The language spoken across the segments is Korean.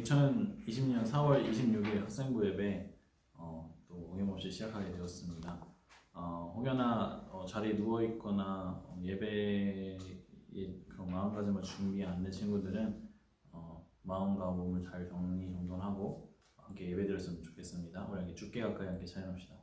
2020년 4월 26일 학생부 예배 또 어김없이 시작하게 되었습니다. 혹여나 자리에 누워있거나 예배의 그런 마음가짐을 준비 안 된 친구들은 마음과 몸을 잘 정리정돈하고 함께 예배드렸으면 좋겠습니다. 우리 함께 주께 가까이 함께 찬양합시다.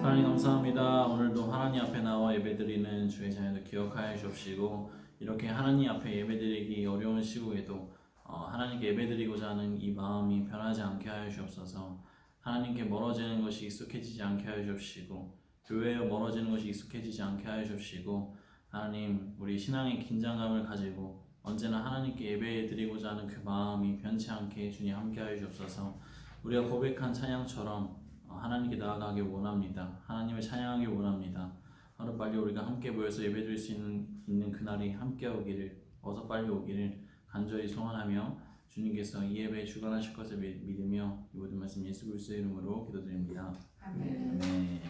하나님 감사합니다. 오늘도 하나님 앞에 나와 예배드리는 주의 자녀들 기억하여 주옵시고, 이렇게 하나님 앞에 예배드리기 어려운 시국에도 하나님께 예배드리고자 하는 이 마음이 변하지 않게 하여 주옵소서. 하나님께 멀어지는 것이 익숙해지지 않게 하여 주옵시고 교회에 멀어지는 것이 익숙해지지 않게 하여 주옵시고 하나님 우리 신앙의 긴장감을 가지고 언제나 하나님께 예배 드리고자 하는 그 마음이 변치 않게 주님 함께 하여 주옵소서. 우리가 고백한 찬양처럼 하나님께 나아가기 원합니다. 하나님을 찬양하기 원합니다. 하루빨리 우리가 함께 모여서 예배 드릴 수 있는 그날이 함께 오기를 어서 빨리 오기를 간절히 소원하며 주님께서 이 예배에 주관하실 것을 믿으며 이 모든 말씀 예수 그리스도의 이름으로 기도드립니다. 아멘. 네.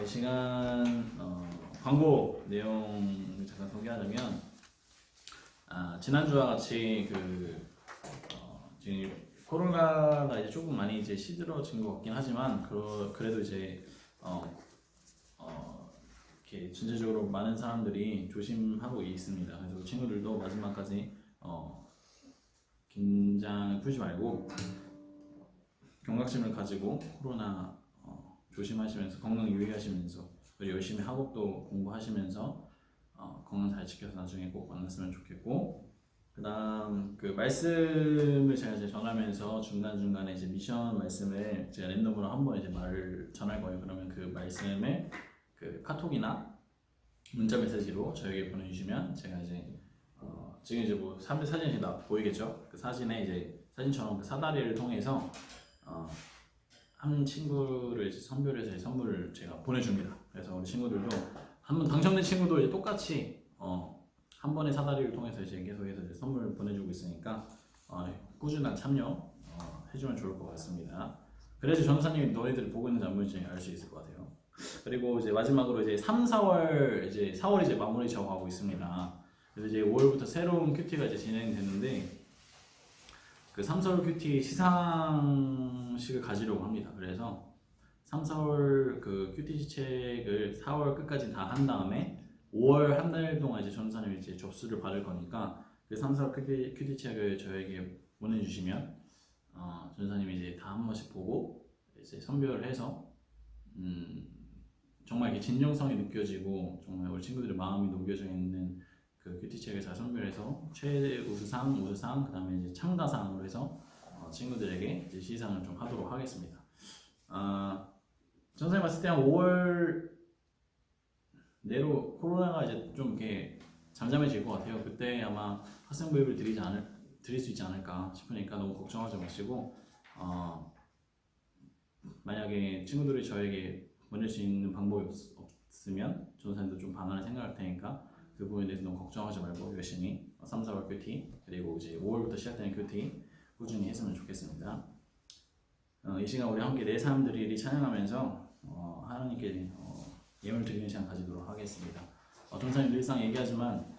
이 시간 광고 내용을 잠깐 소개하자면 지난주와 같이 지금 코로나가 이제 조금 많이 이제 시들어진 것 같긴 하지만 그래도 이제 이렇게 전체적으로 많은 사람들이 조심하고 있습니다. 그래서 친구들도 마지막까지 긴장을 풀지 말고 경각심을 가지고 코로나 조심하시면서 건강 유의하시면서 열심히 학업도 공부하시면서 건강 잘 지켜서 나중에 꼭 만났으면 좋겠고, 그다음 그 말씀을 제가 이제 전하면서 중간중간에 이제 미션 말씀을 제가 랜덤으로 한번 이제 말을 전할 거예요. 그러면 그 말씀을 그 카톡이나 문자 메시지로 저에게 보내주시면 제가 이제 지금 이제 뭐 사진이 다 보이겠죠? 그 사진에 이제 사진처럼 그 사다리를 통해서 한 친구를 이제 선별해서 선물을 제가 보내줍니다. 그래서 우리 친구들도 한번 당첨된 친구도 이제 똑같이 한 번의 사다리를 통해서 이제 계속해서 이제 선물을 보내주고 있으니까 꾸준한 참여 해주면 좋을 것 같습니다. 그래야지 전사님이 너희들을 보고 있는지 안 보이는지 알 수 있을 것 같아요. 그리고 이제 마지막으로 이제 3, 4월 이제 4월이 이제 마무리 지어 가고 있습니다. 그래서 이제 5월부터 새로운 큐티가 이제 진행되는데 그 3, 4월 큐티 시상식을 가지려고 합니다. 그래서 3, 4월 그 큐티 책을 4월 끝까지 다 한 다음에 5월 한 달 동안 이제 전사님이 이제 접수를 받을 거니까 그 3, 4월 큐티 책을 저에게 보내주시면 전사님이 이제 다 한 번씩 보고 이제 선별을 해서 정말 이렇게 진정성이 느껴지고 정말 우리 친구들의 마음이 녹여져 있는 그 큐티책을 잘 선별해서 최우수상, 우수상, 그 다음에 이제 참가상으로 해서 친구들에게 이제 시상을 좀 하도록 하겠습니다. 전사님 봤을 때 한 5월 내로 코로나가 이제 좀 이렇게 잠잠해질 것 같아요. 그때 아마 학생부입을 드릴 수 있지 않을까 싶으니까 너무 걱정하지 마시고 만약에 친구들이 저에게 보낼 수 있는 방법이 없으면 전사님도 좀 방안을 생각할 테니까 그 부분에 대해서 너무 걱정하지 말고 열심히 3, 4월 큐티 그리고 이제 5월부터 시작되는 큐티 꾸준히 했으면 좋겠습니다. 이 시간 우리 함께 내 사람들이 찬양하면서 하나님께 예물 드리는 시간 가지도록 하겠습니다. 전사님 늘상 얘기하지만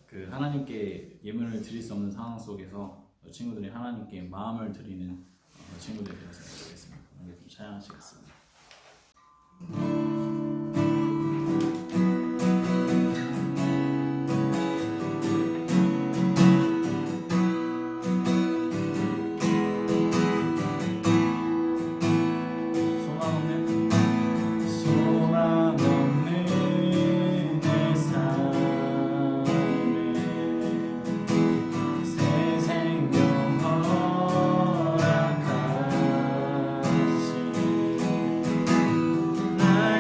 그 하나님께 예물을 드릴 수 없는 상황 속에서 친구들이 하나님께 마음을 드리는 친구들이 되었으면 좋겠습니다. 오늘 좀 찬양하시겠습니다. 날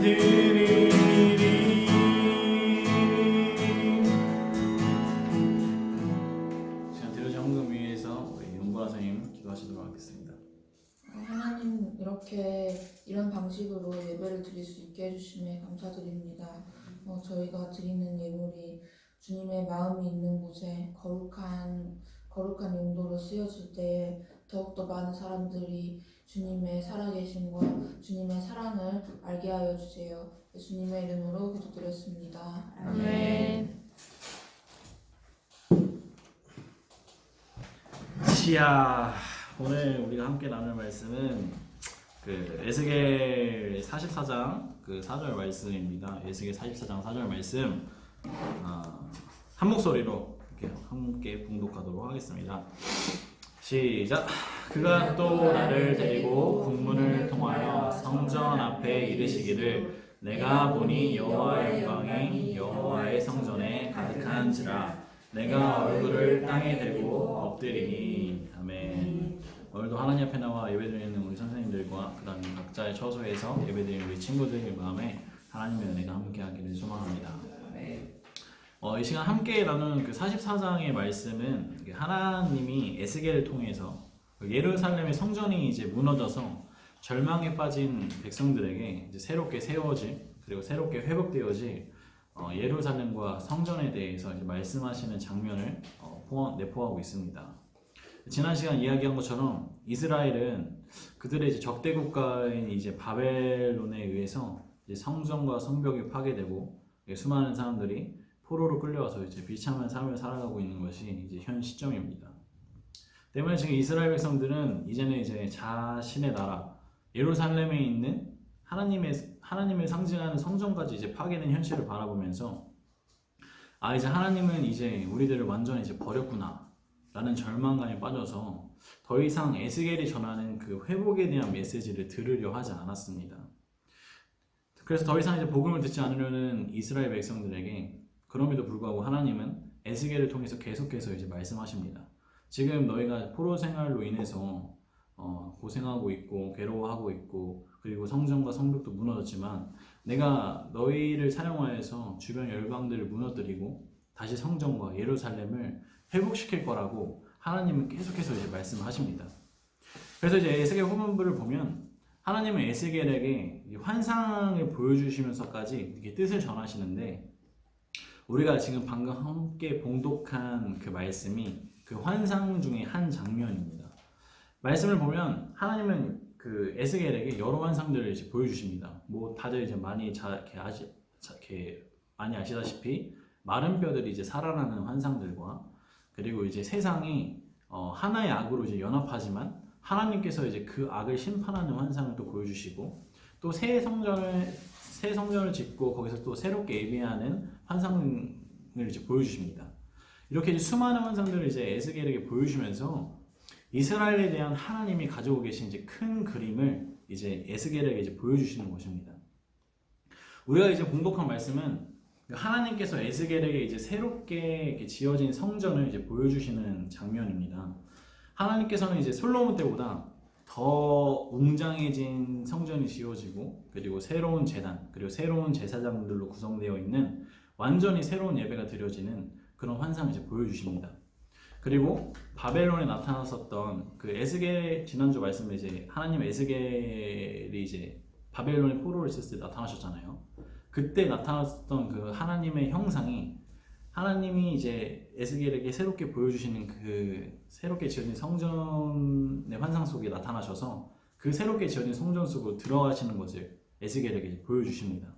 드리리. 시간 드려진 헌금 위해서 우리 용보라 선생님 기도하시도록 하겠습니다. 하나님, 이렇게 이런 방식으로 예배를 드릴 수 있게 해주심에 감사드립니다. 저희가 드리는 예물이 주님의 마음이 있는 곳에 거룩한 용도로 쓰여질 때에 더욱더 많은 사람들이 주님의 살아계심과 주님의 사랑을 알게 하여 주세요. 예수님의 이름으로 기도드렸습니다. 아멘. 시야, 오늘 우리가 함께 나눌 말씀은 에스겔 44장 4절 말씀입니다. 에스겔 44장 4절 말씀 한 목소리로 이렇게 함께 봉독하도록 하겠습니다. 시작. 그가 또 나를 데리고 북문을 통하여 성전 앞에 이르시기를 내가 보니 여호와의 영광이 여호와의 성전에 가득한지라 내가 얼굴을 땅에 대고 엎드리니. 아멘. 오늘도 하나님 앞에 나와 예배드리는 우리 선생님들과 그 다음에 각자의 처소에서 예배드리는 우리 친구들의 마음에 하나님의 은혜가 함께하기를 소망합니다. 이 시간 함께 나누는 44장의 말씀은 하나님이 에스겔을 통해서 예루살렘의 성전이 이제 무너져서 절망에 빠진 백성들에게 이제 새롭게 세워질 그리고 새롭게 회복되어질 예루살렘과 성전에 대해서 이제 말씀하시는 장면을 내포하고 있습니다. 지난 시간 이야기한 것처럼 이스라엘은 그들의 이제 적대 국가인 이제 바벨론에 의해서 이제 성전과 성벽이 파괴되고 수많은 사람들이 포로로 끌려와서 이제 비참한 삶을 살아가고 있는 것이 이제 현 시점입니다. 때문에 지금 이스라엘 백성들은 이제는 이제 자신의 나라 예루살렘에 있는 하나님을 상징하는 성전까지 이제 파괴된 현실을 바라보면서 이제 하나님은 이제 우리들을 완전히 이제 버렸구나 라는 절망감에 빠져서 더 이상 에스겔이 전하는 그 회복에 대한 메시지를 들으려 하지 않았습니다. 그래서 더 이상 이제 복음을 듣지 않으려는 이스라엘 백성들에게 그럼에도 불구하고 하나님은 에스겔을 통해서 계속해서 이제 말씀하십니다. 지금 너희가 포로 생활로 인해서 고생하고 있고 괴로워하고 있고 그리고 성전과 성벽도 무너졌지만 내가 너희를 사용하여서 주변 열방들을 무너뜨리고 다시 성전과 예루살렘을 회복시킬 거라고 하나님은 계속해서 이제 말씀을 하십니다. 그래서 이제 에스겔 후반부를 보면 하나님은 에스겔에게 환상을 보여주시면서까지 이렇게 뜻을 전하시는데 우리가 지금 방금 함께 봉독한 그 말씀이 그 환상 중에 한 장면입니다. 말씀을 보면 하나님은 그 에스겔에게 여러 환상들을 이제 보여주십니다. 뭐 다들 이제 많이 아시다시피 마른 뼈들이 이제 살아나는 환상들과 그리고 이제 세상이 하나의 악으로 이제 연합하지만 하나님께서 이제 그 악을 심판하는 환상을 또 보여주시고 또 새 성전을 짓고 거기서 또 새롭게 예배하는 환상을 이제 보여주십니다. 이렇게 이제 수많은 환상들을 이제 에스겔에게 보여주면서 이스라엘에 대한 하나님이 가지고 계신 이제 큰 그림을 이제 에스겔에게 이제 보여주시는 것입니다. 우리가 이제 공독한 말씀은 하나님께서 에스겔에게 이제 새롭게 이렇게 지어진 성전을 이제 보여주시는 장면입니다. 하나님께서는 이제 솔로몬 때보다 더 웅장해진 성전이 지어지고 그리고 새로운 제단 그리고 새로운 제사장들로 구성되어 있는 완전히 새로운 예배가 드려지는 그런 환상을 이제 보여주십니다. 그리고 바벨론에 나타났었던 그 에스겔 지난주 말씀에 이제 하나님 에스겔이 이제 바벨론에 포로를 있을 때 나타나셨잖아요. 그때 나타났던 그 하나님의 형상이 하나님이 이제 에스겔에게 새롭게 보여주시는 그 새롭게 지어진 성전의 환상 속에 나타나셔서 그 새롭게 지어진 성전 속으로 들어가시는 것을 에스겔에게 보여주십니다.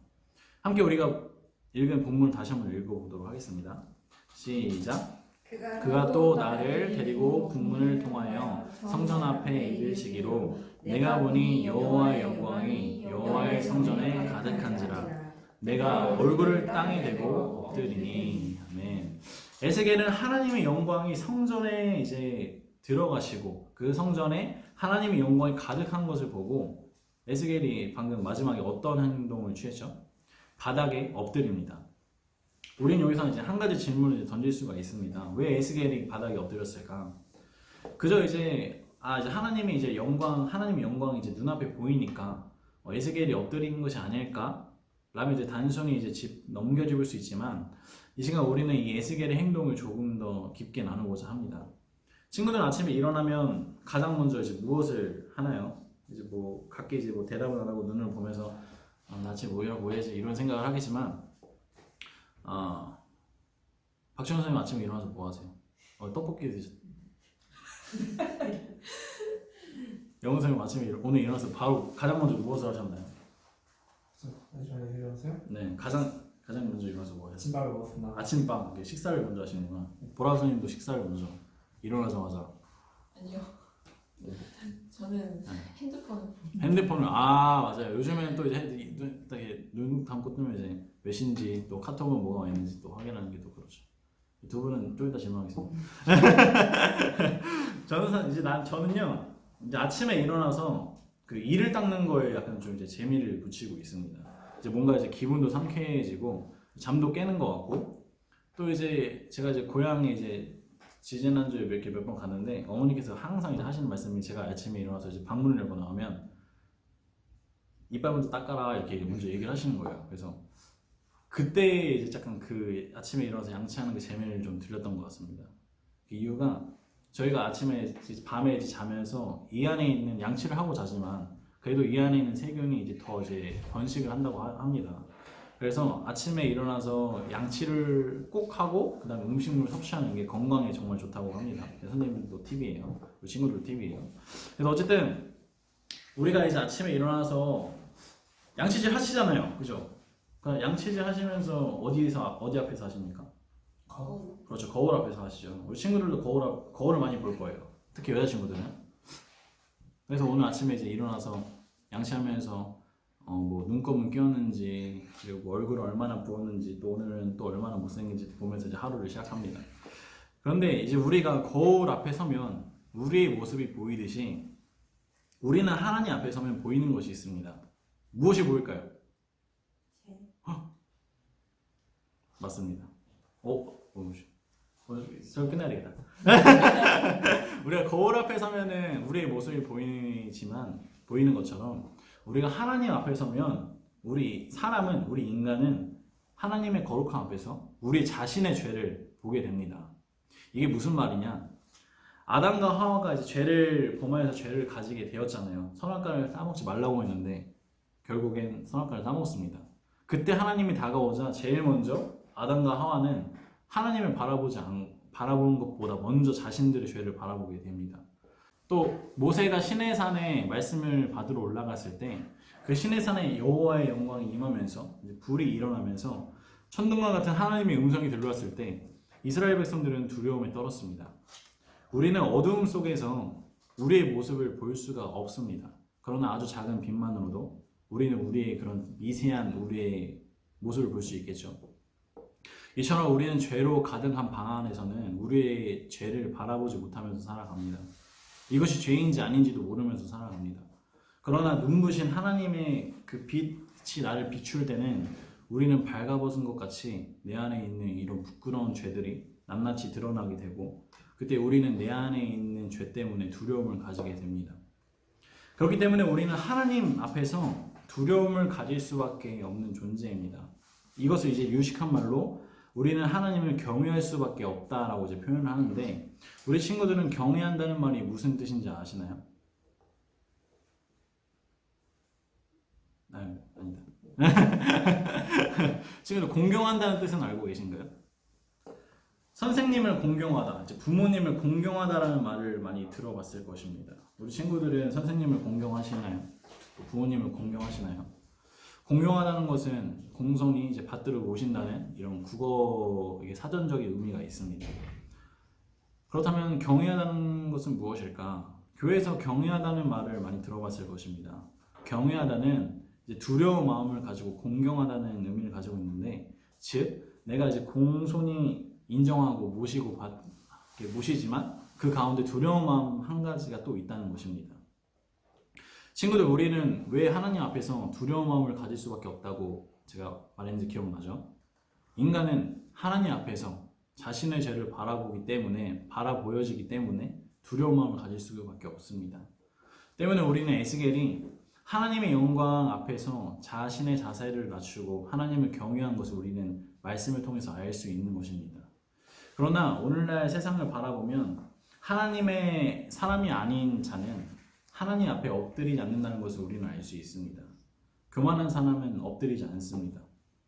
함께 우리가 읽은 본문을 다시 한번 읽어보도록 하겠습니다. 시작. 그가 또 나를 데리고 북문을 통하여 성전 앞에 이르시기로 내가 보니 여호와의 영광이 여호와의 성전에 가득한지라 내가 얼굴을 땅에 대고 엎드리니. 아멘. 에스겔은 하나님의 영광이 성전에 이제 들어가시고 그 성전에 하나님의 영광이 가득한 것을 보고 에스겔이 방금 마지막에 어떤 행동을 취했죠? 바닥에 엎드립니다. 우린 여기서 이제 한 가지 질문을 이제 던질 수가 있습니다. 왜 에스겔이 바닥에 엎드렸을까? 그저 이제 이제 하나님의 영광이 이제 눈앞에 보이니까 에스겔이 엎드린 것이 아닐까? 라면 이제 단순히 이제 집 넘겨집을 수 있지만 이 시간 우리는 이 에스겔의 행동을 조금 더 깊게 나누고자 합니다. 친구들 아침에 일어나면 가장 먼저 이제 무엇을 하나요? 이제 뭐 각기 이제 뭐 대답을 안 하고 눈을 보면서 나 아침에 뭐 해야지 이런 생각을 하겠지만 박지원 선생님 아침에 일어나서 뭐 하세요? 떡볶이 드셨. 영훈 선생님 아침에 오늘 일어나서 바로 가장 먼저 무엇을 하셨나요? 저희 일어나세요? 네, 가장 먼저 일어나서 뭐 하세요? 아침밥을 먹었습니다. 아침밥, 식사를 먼저 하시는구나. 보라 선생님도 식사를 먼저 일어나자마자 아니요. 저는 핸드폰을 맞아요. 요즘에는 또 이제 눈 감고 뜨면 이제 메신지 또 카톡은 뭐가 와 있는지 또 확인하는 게 또 그렇죠. 두 분은 좀 이따 질문하겠습니다. 저는요 이제 아침에 일어나서 그 이를 닦는 거에 약간 좀 이제 재미를 붙이고 있습니다. 이제 뭔가 이제 기분도 상쾌해지고 잠도 깨는 것 같고 또 이제 제가 이제 고향에 이제 지지난주에 이렇게 몇 번 갔는데 어머니께서 항상 이제 하시는 말씀이 제가 아침에 일어나서 이제 방문을 열고 나오면 이빨 먼저 닦아라 이렇게 먼저 얘기를 하시는 거예요. 그래서 그때 이제 약간 그 아침에 일어나서 양치하는 그 재미를 좀 들렸던 것 같습니다. 그 이유가 저희가 아침에 밤에 이제 자면서 이 안에 있는 양치를 하고 자지만 그래도 이 안에 있는 세균이 이제 더 이제 번식을 한다고 합니다. 그래서 아침에 일어나서 양치를 꼭 하고 그다음에 음식물 섭취하는 게 건강에 정말 좋다고 합니다. 선생님들도 팁이에요. 친구들도 팁이에요. 그래서 어쨌든 우리가 이제 아침에 일어나서 양치질 하시잖아요, 그죠? 양치질 하시면서 어디 앞에서 하십니까? 거울. 그렇죠, 거울 앞에서 하시죠. 우리 친구들도 거울을 많이 볼 거예요. 특히 여자친구들은. 그래서 오늘 아침에 이제 일어나서 양치하면서 뭐 눈곱은 끼었는지 그리고 뭐 얼굴을 얼마나 부었는지 또 오늘은 또 얼마나 못생긴지 보면서 이제 하루를 시작합니다. 그런데 이제 우리가 거울 앞에 서면 우리의 모습이 보이듯이 우리는 하나님 앞에 서면 보이는 것이 있습니다. 무엇이 보일까요? 맞습니다. 수업 끝나야 되겠다. 우리가 거울 앞에 서면은 우리의 모습이 보이는 것처럼 우리가 하나님 앞에 서면 우리 인간은 하나님의 거룩함 앞에서 우리 자신의 죄를 보게 됩니다. 이게 무슨 말이냐? 아담과 하와가 이제 죄를 범하여서 죄를 가지게 되었잖아요. 선악과를 따먹지 말라고 했는데 결국엔 선악과를 따먹었습니다. 그때 하나님이 다가오자 제일 먼저 아담과 하와는 하나님을 바라보는 것보다 먼저 자신들의 죄를 바라보게 됩니다. 또 모세가 시내산에 말씀을 받으러 올라갔을 때 그 시내산에 여호와의 영광이 임하면서 불이 일어나면서 천둥과 같은 하나님의 음성이 들려왔을 때 이스라엘 백성들은 두려움에 떨었습니다. 우리는 어두움 속에서 우리의 모습을 볼 수가 없습니다. 그러나 아주 작은 빛만으로도 우리는 우리의 그런 미세한 우리의 모습을 볼 수 있겠죠. 이처럼 우리는 죄로 가득한 방 안에서는 우리의 죄를 바라보지 못하면서 살아갑니다. 이것이 죄인지 아닌지도 모르면서 살아갑니다. 그러나 눈부신 하나님의 그 빛이 나를 비출 때는 우리는 발가벗은 것 같이 내 안에 있는 이런 부끄러운 죄들이 낱낱이 드러나게 되고 그때 우리는 내 안에 있는 죄 때문에 두려움을 가지게 됩니다. 그렇기 때문에 우리는 하나님 앞에서 두려움을 가질 수밖에 없는 존재입니다. 이것을 이제 유식한 말로 우리는 하나님을 경외할 수밖에 없다라고 이제 표현을 하는데 우리 친구들은 경외한다는 말이 무슨 뜻인지 아시나요? 아니다. 친구들 공경한다는 뜻은 알고 계신가요? 선생님을 공경하다, 이제 부모님을 공경하다라는 말을 많이 들어봤을 것입니다. 우리 친구들은 선생님을 공경하시나요? 부모님을 공경하시나요? 공경하다는 것은 공손히 이제 받들어 모신다는 이런 국어 사전적인 의미가 있습니다. 그렇다면 경외하다는 것은 무엇일까? 교회에서 경외하다는 말을 많이 들어봤을 것입니다. 경외하다는 이제 두려운 마음을 가지고 공경하다는 의미를 가지고 있는데, 즉 내가 이제 공손히 인정하고 모시지만 그 가운데 두려운 마음 한 가지가 또 있다는 것입니다. 친구들, 우리는 왜 하나님 앞에서 두려운 마음을 가질 수밖에 없다고 제가 말했는지 기억나죠? 인간은 하나님 앞에서 자신의 죄를 바라보여지기 때문에 두려운 마음을 가질 수밖에 없습니다. 때문에 우리는 에스겔이 하나님의 영광 앞에서 자신의 자세를 낮추고 하나님을 경외한 것을 우리는 말씀을 통해서 알 수 있는 것입니다. 그러나 오늘날 세상을 바라보면 하나님의 사람이 아닌 자는 하나님 앞에 엎드리지 않는다는 것을 우리는 알 수 있습니다. 교만한 사람은 엎드리지 않습니다.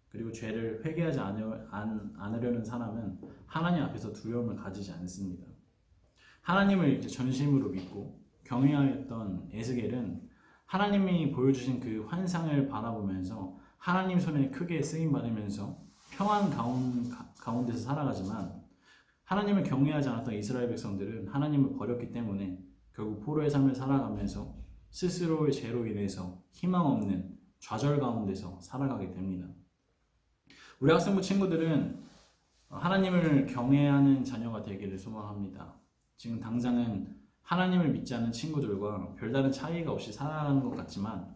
그리고 죄를 회개하지 않으려는 사람은 하나님 앞에서 두려움을 가지지 않습니다. 하나님을 이제 전심으로 믿고 경외하였던 에스겔은 하나님이 보여주신 그 환상을 바라보면서 하나님 손에 크게 쓰임 받으면서 평안 가운데서 살아가지만 하나님을 경외하지 않았던 이스라엘 백성들은 하나님을 버렸기 때문에 결국 포로의 삶을 살아가면서 스스로의 죄로 인해서 희망 없는 좌절 가운데서 살아가게 됩니다. 우리 학생부 친구들은 하나님을 경외하는 자녀가 되기를 소망합니다. 지금 당장은 하나님을 믿지 않는 친구들과 별다른 차이가 없이 살아가는 것 같지만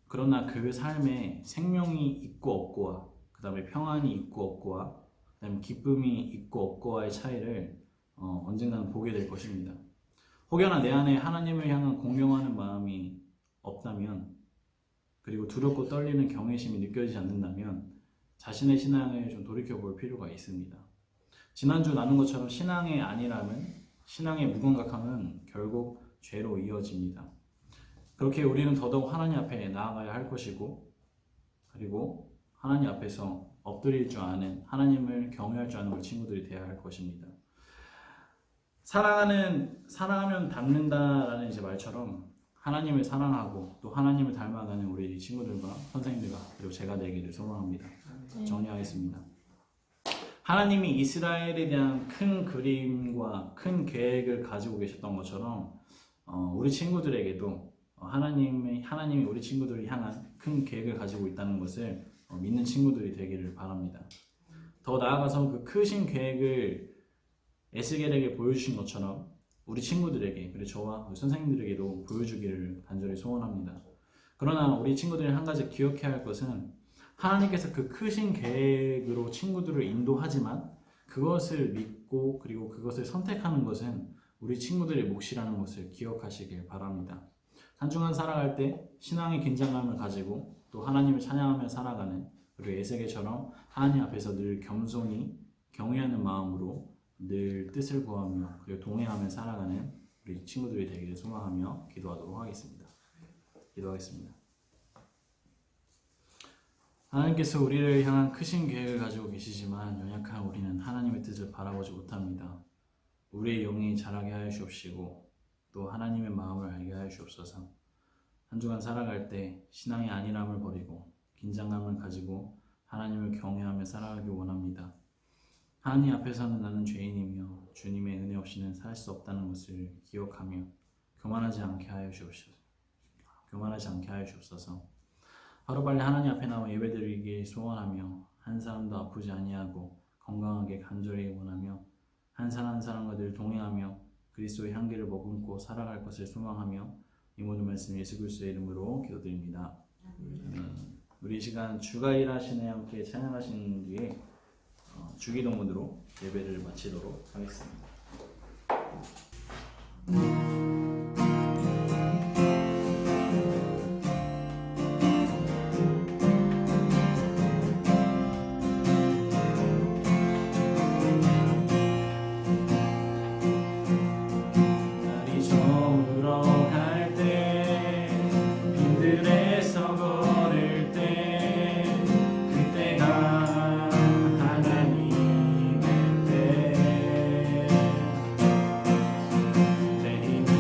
그러나 그 삶에 생명이 있고 없고와 그 다음에 평안이 있고 없고와 그 다음에 기쁨이 있고 없고와의 차이를 언젠가는 보게 될 것입니다. 혹여나 내 안에 하나님을 향한 공경하는 마음이 없다면 그리고 두렵고 떨리는 경외심이 느껴지지 않는다면 자신의 신앙을 좀 돌이켜볼 필요가 있습니다. 지난주 나눈 것처럼 신앙의 안일함은 신앙의 무감각함은 결국 죄로 이어집니다. 그렇게 우리는 더더욱 하나님 앞에 나아가야 할 것이고 그리고 하나님 앞에서 엎드릴 줄 아는 하나님을 경외할 줄 아는 우리 친구들이 되어야 할 것입니다. 사랑하면 닮는다라는 이제 말처럼 하나님을 사랑하고 또 하나님을 닮아가는 우리 친구들과 선생님들과 그리고 제가 되기를 소망합니다. 정리하겠습니다. 하나님이 이스라엘에 대한 큰 그림과 큰 계획을 가지고 계셨던 것처럼 우리 친구들에게도 하나님이 우리 친구들을 향한 큰 계획을 가지고 있다는 것을 믿는 친구들이 되기를 바랍니다. 더 나아가서 그 크신 계획을 에스겔에게 보여주신 것처럼 우리 친구들에게 그리고 저와 우리 선생님들에게도 보여주기를 간절히 소원합니다. 그러나 우리 친구들이 한 가지 기억해야 할 것은 하나님께서 그 크신 계획으로 친구들을 인도하지만 그것을 믿고 그리고 그것을 선택하는 것은 우리 친구들의 몫이라는 것을 기억하시길 바랍니다. 한 주간 살아갈 때 신앙의 긴장감을 가지고 또 하나님을 찬양하며 살아가는 그리고 에스겔처럼 하나님 앞에서 늘 겸손히 경외하는 마음으로 늘 뜻을 구하며 그리고 동행하며 살아가는 우리 친구들이 되기를 소망하며 기도하도록 하겠습니다. 기도하겠습니다. 하나님께서 우리를 향한 크신 계획을 가지고 계시지만 연약한 우리는 하나님의 뜻을 바라보지 못합니다. 우리의 영이 자라게 하여 주옵시고 또 하나님의 마음을 알게 하여 주옵소서. 한 주간 살아갈 때 신앙의 안일함을 버리고 긴장감을 가지고 하나님을 경외하며 살아가길 원합니다. 하나님 앞에서는 나는 죄인이며 주님의 은혜 없이는 살 수 없다는 것을 기억하며 교만하지 않게 하여 주옵소서. 하루빨리 하나님 앞에 나와 예배드리길 소원하며 한 사람도 아프지 아니하고 건강하게 간절히 원하며 한 사람 한 사람과 늘 동행하며 그리스도의 향기를 머금고 살아갈 것을 소망하며 이 모든 말씀 예수 그리스도의 이름으로 기도드립니다. 우리 이 시간 주가 일하시네 함께 찬양하신 뒤에 주기도문으로 예배를 마치도록 하겠습니다. 하나님의 때 내 힘을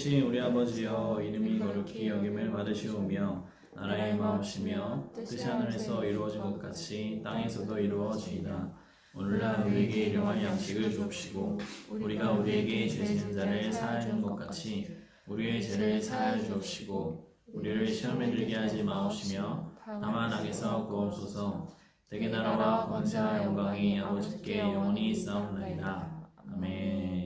되신 우리 아버지여 이름이 거룩히 여김을 받으시오며 나라의 마옵시며 뜻이 하늘에서 이루어진 것 같이 땅에서도 이루어지이다. 오늘날 우리에게 일용할 양식을 주옵시고 우리가 우리에게 죄 지은 자를 사하는 것 같이 우리의 죄를 사하여 주옵시고 우리를 시험에 들게 하지 마옵시며 다만 악에서 구하옵소서. 대개 나라와 권세와 영광이 아버지께 영원히 있사옵나이다. 아멘.